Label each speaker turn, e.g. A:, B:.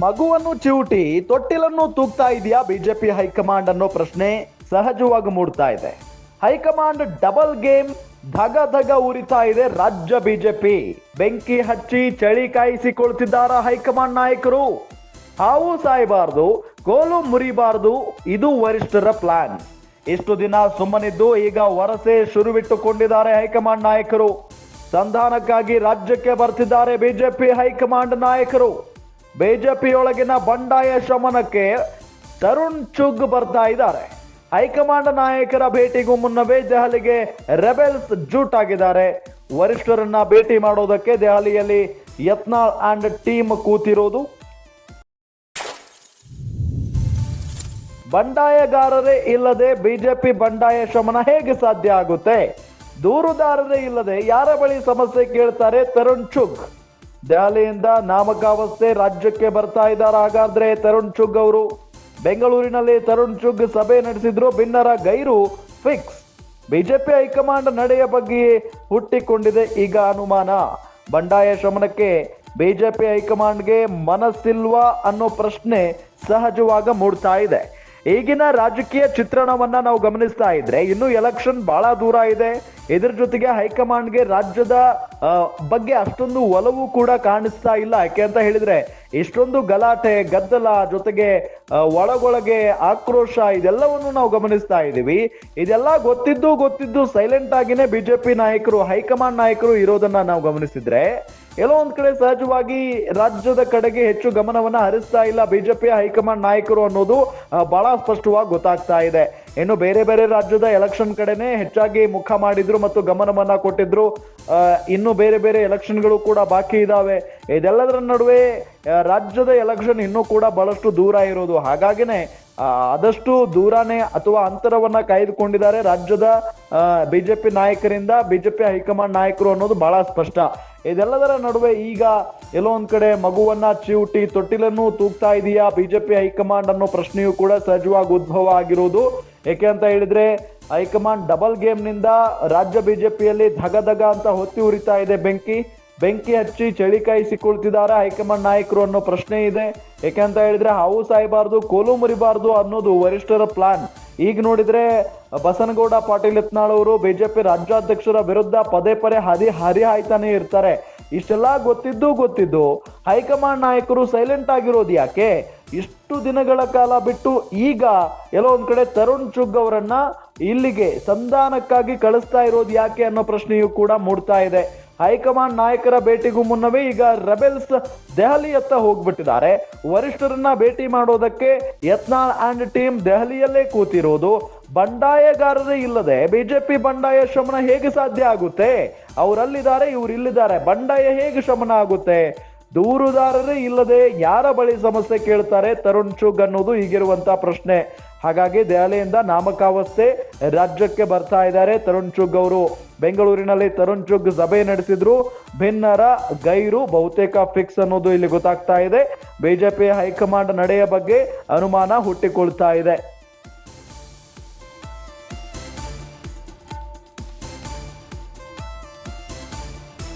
A: ಮಗುವನ್ನು ಚಿವುಟಿ ತೊಟ್ಟಿಲನ್ನು ತೂಗ್ತಾ ಇದೆಯಾ BJP high command ಅನ್ನೋ ಪ್ರಶ್ನೆ ಸಹಜವಾಗಿ ಮೂಡ್ತಾ ಇದೆ. ಹೈಕಮಾಂಡ್ ಡಬಲ್ ಗೇಮ್ ಧಗ ಧಗ ಉರಿತಾ ಇದೆ. ರಾಜ್ಯ ಬಿಜೆಪಿ ಬೆಂಕಿ ಹಚ್ಚಿ ಚಳಿ ಕಾಯಿಸಿಕೊಳ್ತಿದ್ದಾರ ಹೈಕಮಾಂಡ್ ನಾಯಕರು. ಹಾವು ಸಾಯಬಾರ್ದು, ಕೋಲು ಮುರಿಬಾರ್ದು, ಇದು ವರಿಷ್ಠರ ಪ್ಲಾನ್. ಇಷ್ಟು ದಿನ ಸುಮ್ಮನಿದ್ದು ಈಗ ವರಸೆ ಶುರುವಿಟ್ಟುಕೊಂಡಿದ್ದಾರೆ ಹೈಕಮಾಂಡ್ ನಾಯಕರು. ಸಂಧಾನಕ್ಕಾಗಿ ರಾಜ್ಯಕ್ಕೆ ಬರ್ತಿದ್ದಾರೆ ಬಿಜೆಪಿ ಹೈಕಮಾಂಡ್ ನಾಯಕರು. ಬಿಜೆಪಿಯೊಳಗಿನ ಬಂಡಾಯ ಶಮನಕ್ಕೆ ತರುಣ್ ಚುಗ್ ಬರ್ತಾ ಇದ್ದಾರೆ. ಹೈಕಮಾಂಡ್ ನಾಯಕರ ಭೇಟಿಗೂ ಮುನ್ನವೇ ದೆಹಲಿಗೆ ರೆಬೆಲ್ಸ್ ಜೂಟ್ ಆಗಿದ್ದಾರೆ. ವರಿಷ್ಠರನ್ನ ಭೇಟಿ ಮಾಡೋದಕ್ಕೆ ದೆಹಲಿಯಲ್ಲಿ ಯತ್ನಾಳ್ ಅಂಡ್ ಟೀಮ್ ಕೂತಿರೋದು. ಬಂಡಾಯಗಾರರೇ ಇಲ್ಲದೆ ಬಿಜೆಪಿ ಬಂಡಾಯ ಶಮನ ಹೇಗೆ ಸಾಧ್ಯ ಆಗುತ್ತೆ? ದೂರುದಾರರೇ ಇಲ್ಲದೆ ಯಾರ ಬಳಿ ಸಮಸ್ಯೆ ಕೇಳ್ತಾರೆ ತರುಣ್ ಚುಗ್? ದೆಹಲಿಯಿಂದ ನಾಮಕಾವಸ್ಥೆ ರಾಜ್ಯಕ್ಕೆ ಬರ್ತಾ ಇದ್ದಾರೆ. ಹಾಗಾದ್ರೆ ತರುಣ್ ಚುಗ್ ಅವರು ಬೆಂಗಳೂರಿನಲ್ಲಿ ತರುಣ್ ಚುಗ್ ಸಭೆ ನಡೆಸಿದ್ರು. ಭಿನ್ನರ ಗೈರು ಫಿಕ್ಸ್. ಬಿಜೆಪಿ ಹೈಕಮಾಂಡ್ ನಡೆಯ ಬಗ್ಗೆ ಹುಟ್ಟಿಕೊಂಡಿದೆ ಈಗ ಅನುಮಾನ. ಬಂಡಾಯ ಶಮನಕ್ಕೆ ಬಿಜೆಪಿ ಹೈಕಮಾಂಡ್ಗೆ ಮನಸ್ಸಿಲ್ವಾ ಅನ್ನೋ ಪ್ರಶ್ನೆ ಸಹಜವಾಗಿ ಮೂಡ್ತಾ ಇದೆ. ಈಗಿನ ರಾಜಕೀಯ ಚಿತ್ರಣವನ್ನ ನಾವು ಗಮನಿಸ್ತಾ ಇದ್ರೆ ಇನ್ನು ಎಲೆಕ್ಷನ್ ಬಹಳ ದೂರ ಇದೆ. ಇದರ ಜೊತೆಗೆ ಹೈಕಮಾಂಡ್ಗೆ ರಾಜ್ಯದ ಬಗ್ಗೆ ಅಷ್ಟೊಂದು ಒಲವು ಕೂಡ ಕಾಣಿಸ್ತಾ ಇಲ್ಲ. ಯಾಕೆ ಅಂತ ಹೇಳಿದ್ರೆ ಇಷ್ಟೊಂದು ಗಲಾಟೆ ಗದ್ದಲ ಜೊತೆಗೆ ಒಳಗೊಳಗೆ ಆಕ್ರೋಶ ಇದೆಲ್ಲವನ್ನು ನಾವು ಗಮನಿಸ್ತಾ ಇದ್ದೀವಿ. ಇದೆಲ್ಲ ಗೊತ್ತಿದ್ದು ಸೈಲೆಂಟ್ ಆಗಿನೇ ಬಿಜೆಪಿ ನಾಯಕರು ಹೈಕಮಾಂಡ್ ನಾಯಕರು ಇರೋದನ್ನ ನಾವು ಗಮನಿಸಿದ್ರೆ ಎಲ್ಲೋ ಒಂದ್ ಕಡೆ ಸಹಜವಾಗಿ ರಾಜ್ಯದ ಕಡೆಗೆ ಹೆಚ್ಚು ಗಮನವನ್ನ ಹರಿಸ್ತಾ ಇಲ್ಲ ಬಿಜೆಪಿ ಹೈಕಮಾಂಡ್ ನಾಯಕರು ಅನ್ನೋದು ಬಹಳ ಸ್ಪಷ್ಟವಾಗಿ ಗೊತ್ತಾಗ್ತಾ ಇದೆ. ಇನ್ನು ಬೇರೆ ಬೇರೆ ರಾಜ್ಯದ ಎಲೆಕ್ಷನ್ ಕಡೆನೆ ಹೆಚ್ಚಾಗಿ ಮುಖ ಮಾಡಿದ್ರು ಮತ್ತು ಗಮನವನ್ನ ಕೊಟ್ಟಿದ್ರು. ಇನ್ನು ಬೇರೆ ಬೇರೆ ಎಲೆಕ್ಷನ್ಗಳು ಕೂಡ ಬಾಕಿ ಇದಾವೆ. ಇದೆಲ್ಲದರ ನಡುವೆ ರಾಜ್ಯದ ಎಲೆಕ್ಷನ್ ಇನ್ನೂ ಕೂಡ ಬಹಳಷ್ಟು ದೂರ ಇರೋದು. ಹಾಗಾಗಿನೇ ಆದಷ್ಟು ದೂರನೇ ಅಥವಾ ಅಂತರವನ್ನ ಕಾಯ್ದುಕೊಂಡಿದ್ದಾರೆ ರಾಜ್ಯದ ಬಿಜೆಪಿ ನಾಯಕರಿಂದ ಬಿಜೆಪಿ ಹೈಕಮಾಂಡ್ ನಾಯಕರು ಅನ್ನೋದು ಬಹಳ ಸ್ಪಷ್ಟ. ಇದೆಲ್ಲದರ ನಡುವೆ ಈಗ ಎಲ್ಲೋ ಒಂದ್ ಕಡೆ ಮಗುವನ್ನ ಚಿವುಟಿ ತೊಟ್ಟಿಲನ್ನು ತೂಗ್ತಾ ಇದೆಯಾ ಬಿಜೆಪಿ ಹೈಕಮಾಂಡ್ ಅನ್ನೋ ಪ್ರಶ್ನೆಯೂ ಕೂಡ ಸಹಜವಾಗಿ ಉದ್ಭವ ಆಗಿರೋದು. ಏಕೆ ಅಂತ ಹೇಳಿದ್ರೆ ಹೈಕಮಾಂಡ್ ಡಬಲ್ ಗೇಮ್ ನಿಂದ ರಾಜ್ಯ ಬಿಜೆಪಿಯಲ್ಲಿ ಧಗ ಧಗ ಅಂತ ಹೊತ್ತಿ ಉರಿತಾ ಇದೆ ಬೆಂಕಿ ಹಚ್ಚಿ ಚಳಿ ಕಾಯಿಸಿಕೊಳ್ತಿದ್ದಾರೆ ಹೈಕಮಾಂಡ್ ನಾಯಕರು ಅನ್ನೋ ಪ್ರಶ್ನೆ ಇದೆ. ಯಾಕೆಂತ ಹೇಳಿದ್ರೆ ಹಾವು ಸಾಯಬಾರ್ದು, ಕೋಲು ಮುರಿಬಾರ್ದು ಅನ್ನೋದು ವರಿಷ್ಠರ ಪ್ಲಾನ್. ಈಗ ನೋಡಿದ್ರೆ ಬಸನಗೌಡ ಪಾಟೀಲ್ ಯತ್ನಾಳ್ ಅವರು ಬಿಜೆಪಿ ರಾಜ್ಯಾಧ್ಯಕ್ಷರ ವಿರುದ್ಧ ಪದೇ ಪದೇ ಹರಿಹಾಯ್ತಾನೆ ಇರ್ತಾರೆ. ಇಷ್ಟೆಲ್ಲ ಗೊತ್ತಿದ್ದು ಹೈಕಮಾಂಡ್ ನಾಯಕರು ಸೈಲೆಂಟ್ ಆಗಿರೋದು ಯಾಕೆ? ಇಷ್ಟು ದಿನಗಳ ಕಾಲ ಬಿಟ್ಟು ಈಗ ಎಲ್ಲೋ ಒಂದ್ ಕಡೆ ತರುಣ್ ಚುಗ್ ಅವರನ್ನ ಇಲ್ಲಿಗೆ ಸಂಧಾನಕ್ಕಾಗಿ ಕಳಿಸ್ತಾ ಇರೋದು ಯಾಕೆ ಅನ್ನೋ ಪ್ರಶ್ನೆಯೂ ಕೂಡ ಮೂಡ್ತಾ ಇದೆ. ಹೈಕಮಾಂಡ್ ನಾಯಕರ ಭೇಟಿಗೂ ಮುನ್ನವೇ ಈಗ ರೆಬೆಲ್ಸ್ ದೆಹಲಿಯತ್ತ ಹೋಗ್ಬಿಟ್ಟಿದ್ದಾರೆ. ವರಿಷ್ಠರನ್ನ ಭೇಟಿ ಮಾಡೋದಕ್ಕೆ ಯತ್ನಾಳ್ ಅಂಡ್ ಟೀಮ್ ದೆಹಲಿಯಲ್ಲೇ ಕೂತಿರೋದು. ಬಂಡಾಯಗಾರರೇ ಇಲ್ಲದೆ ಬಿಜೆಪಿ ಬಂಡಾಯ ಶಮನ ಹೇಗೆ ಸಾಧ್ಯ ಆಗುತ್ತೆ? ಅವರಲ್ಲಿದ್ದಾರೆ, ಇವ್ರು ಇಲ್ಲಿದ್ದಾರೆ, ಬಂಡಾಯ ಹೇಗೆ ಶಮನ ಆಗುತ್ತೆ? ದೂರುದಾರರೇ ಇಲ್ಲದೆ ಯಾರ ಬಳಿ ಸಮಸ್ಯೆ ಕೇಳ್ತಾರೆ ತರುಣ್ ಚುಗ್ ಅನ್ನೋದು ಈಗಿರುವಂತ ಪ್ರಶ್ನೆ. ಹಾಗಾಗಿ ದೆಹಲಿಯಿಂದ ನಾಮಕಾವಸ್ಥೆ ರಾಜ್ಯಕ್ಕೆ ಬರ್ತಾ ಇದ್ದಾರೆ ತರುಣ್ ಚುಗ್ ಅವರು. ಬೆಂಗಳೂರಿನಲ್ಲಿ ತರುಣ್ ಚುಗ್ ಸಭೆ ನಡೆಸಿದ್ರು. ಭಿನ್ನರ ಗೈರು ಬಹುತೇಕ ಫಿಕ್ಸ್ ಅನ್ನೋದು ಇಲ್ಲಿ ಗೊತ್ತಾಗ್ತಾ ಇದೆ. ಬಿಜೆಪಿ ಹೈಕಮಾಂಡ್ ನಡೆಯ ಬಗ್ಗೆ ಅನುಮಾನ ಹುಟ್ಟಿಕೊಳ್ತಾ ಇದೆ.